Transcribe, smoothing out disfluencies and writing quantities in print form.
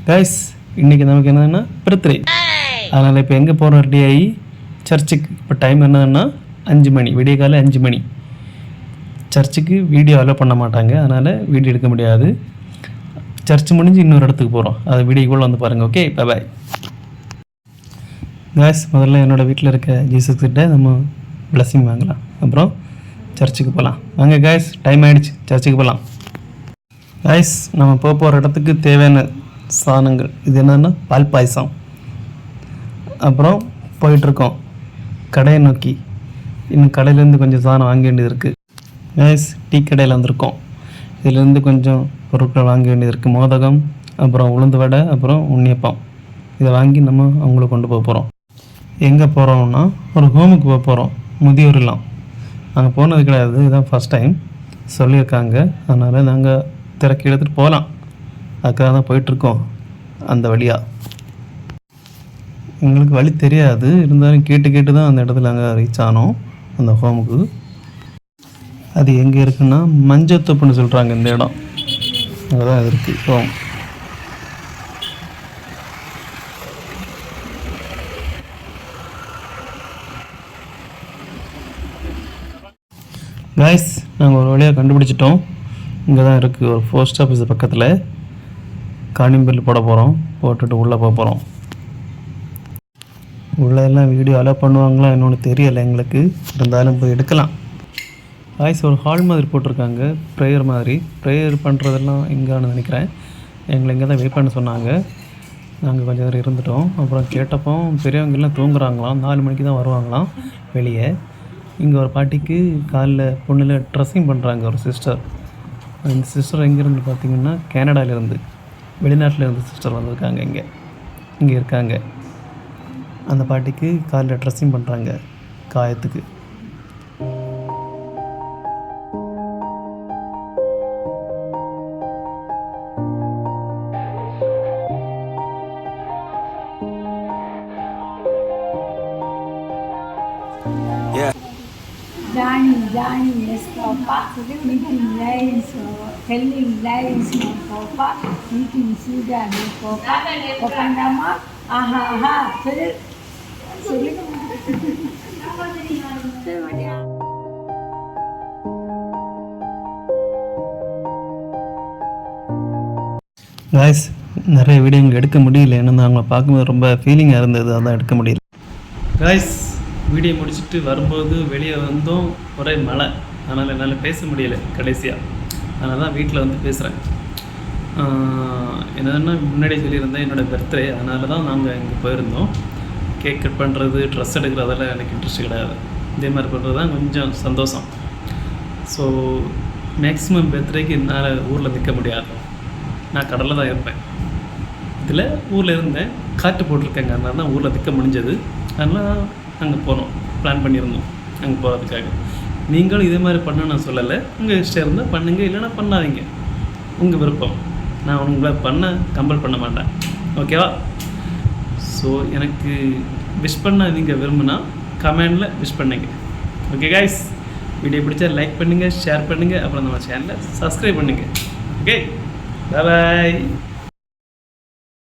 Guys இன்றைக்கி நமக்கு என்னதுன்னா பர்த்டே. அதனால் இப்போ எங்கே போகிறோம் ரெடி ஆகி சர்ச்சுக்கு. இப்போ டைம் என்னதுன்னா 5 மணி, விடிய காலை 5 மணி. சர்ச்சுக்கு வீடியோ அலோவ் பண்ண மாட்டாங்க, அதனால் வீடியோ எடுக்க முடியாது. சர்ச் முடிஞ்சு இன்னொரு இடத்துக்கு போகிறோம், அதை வீடியோக்குள்ளே வந்து பாருங்கள். ஓகே, பாய். கைஸ் முதல்ல என்னோடய வீட்டில் இருக்க ஜீசஸ் கிட்ட நம்ம பிளஸிங் வாங்கலாம், அப்புறம் சர்ச்சுக்கு போகலாம். வாங்க கைஸ், டைம் ஆகிடுச்சு, சர்ச்சுக்கு போகலாம். கைஸ் நம்ம போகிற இடத்துக்கு தேவையான சாதனங்கள் இது என்னன்னா பால் பாயசம். அப்புறம் போயிட்டுருக்கோம் கடையை நோக்கி. இன்னும் கடையிலேருந்து கொஞ்சம் சாதனம் வாங்க வேண்டியது இருக்குது. கைஸ் டீ கடையில் வந்திருக்கோம். இதிலேருந்து கொஞ்சம் பொருட்கள் வாங்க வேண்டியது இருக்குது. மோதகம், அப்புறம் உளுந்து வடை, அப்புறம் உண்ணியப்பம். இதை வாங்கி நம்ம அவங்களுக்கு கொண்டு போக போகிறோம். எங்கே போகிறோம்னா ஒரு ஹோமுக்கு போக போகிறோம், முதியோர்லாம். நாங்கள் போனது கிடையாது, இதுதான் ஃபஸ்ட் டைம் சொல்லியிருக்காங்க. அதனால் நாங்கள் திறக்கி எடுத்துகிட்டு போகலாம், அதுக்காக தான் போயிட்டுருக்கோம். அந்த வழியாக எங்களுக்கு வழி தெரியாது, இருந்தாலும் கேட்டு தான் அந்த இடத்துல நாங்கள் ரீச் ஆனோம், அந்த ஹோமுக்கு. அது எங்கே இருக்குன்னா மஞ்சத்தோப்புன்னு சொல்கிறாங்க இந்த இடம், அங்கே தான் அது இருக்குது ஹோம். கைஸ் நாங்கள் ஒரு வழியாக கண்டுபிடிச்சிட்டோம். இங்கே தான் இருக்குது ஒரு போஸ்ட் ஆஃபீஸ் பக்கத்தில். காணிங் பில் போட போகிறோம், போட்டுட்டு உள்ளே போக போகிறோம். உள்ளே எல்லாம் வீடியோ அலோவ் பண்ணுவாங்களா இன்னொன்று தெரியலை எங்களுக்கு, இருந்தாலும் போய் எடுக்கலாம். கைஸ் ஒரு ஹால் மாதிரி போட்டிருக்காங்க, ப்ரேயர் மாதிரி. ப்ரேயர் பண்ணுறதெல்லாம் எங்கேன்னு நினைக்கிறேன். எங்களை இங்கே தான் வெயிட் பண்ண சொன்னாங்க. நாங்கள் கொஞ்சம் நேரம் இருந்துட்டோம். அப்புறம் கேட்டப்போ பெரியவங்கெல்லாம் தூங்குறாங்களாம், 4 மணிக்கு தான் வருவாங்களாம் வெளியே. இங்கே ஒரு பாட்டிக்கு காலில் பொண்ணில் ட்ரெஸ்ஸிங் பண்ணுறாங்க ஒரு சிஸ்டர். அந்த சிஸ்டர் எங்கேருந்து பார்த்திங்கன்னா கனடாவிலேருந்து, வெளிநாட்டில் இருந்து சிஸ்டர் வந்திருக்காங்க. இங்கே இருக்காங்க. அந்த பாட்டிக்கு காலில் ட்ரெஸ்ஸிங் பண்ணுறாங்க காயத்துக்கு. Johnny, yes, Papa. Meeting lies, telling lies, no, Papa. Meeting sugar, no, Papa. Papa, Nama, aha, sorry. Guys நிறைய வீடியோ இங்கே எடுக்க முடியல, ஏன்னா அவங்கள பார்க்கும்போது ரொம்ப ஃபீலிங்காக இருந்தது, அதான் எடுக்க முடியல. கைஸ் வீடியோ முடிச்சுட்டு வரும்போது வெளியே வந்தோம், ஒரே மழை. அதனால் என்னால் பேச முடியலை கடைசியாக, அதனால தான் வீட்டில் வந்து பேசுகிறேன். என்னென்னா முன்னாடியே சொல்லியிருந்தேன் என்னோடய பர்த்டே, அதனால தான் நாங்கள் இங்கே போயிருந்தோம். கேக் கட் பண்ணுறது, ட்ரெஸ் எடுக்கிறதெல்லாம் எனக்கு இன்ட்ரெஸ்ட் கிடையாது. இதே மாதிரி பண்ணுறது தான் கொஞ்சம் சந்தோஷம். ஸோ மேக்ஸிமம் பர்த்டேக்கு என்னால் ஊரில் நிற்க முடியாது, நான் கடலில் தான் இருப்பேன். இதில் ஊரில் இருந்தேன், காற்று போட்டிருக்கேங்க, அதனால தான் ஊரில் நிற்க முடிஞ்சது. அதனால் அங்கே போனோம், பிளான் பண்ணியிருந்தோம் அங்கே போகிறதுக்காக. நீங்களும் இதே மாதிரி பண்ண நான் சொல்லலை, உங்கள் இஷ்டம் இருந்தால் பண்ணுங்கள், இல்லைன்னா பண்ணாதீங்க, உங்கள் விருப்பம். நான் உங்களை கம்பல் பண்ண மாட்டேன், ஓகேவா? ஸோ எனக்கு விஷ் பண்ண நீங்கள் விரும்புனா கமெண்டில் விஷ் பண்ணுங்க. ஓகே கைஸ், வீடியோ பிடிச்சா லைக் பண்ணுங்கள், ஷேர் பண்ணுங்கள், அப்புறம் நம்ம சேனலை சப்ஸ்கிரைப் பண்ணுங்கள். ஓகே, பாய்.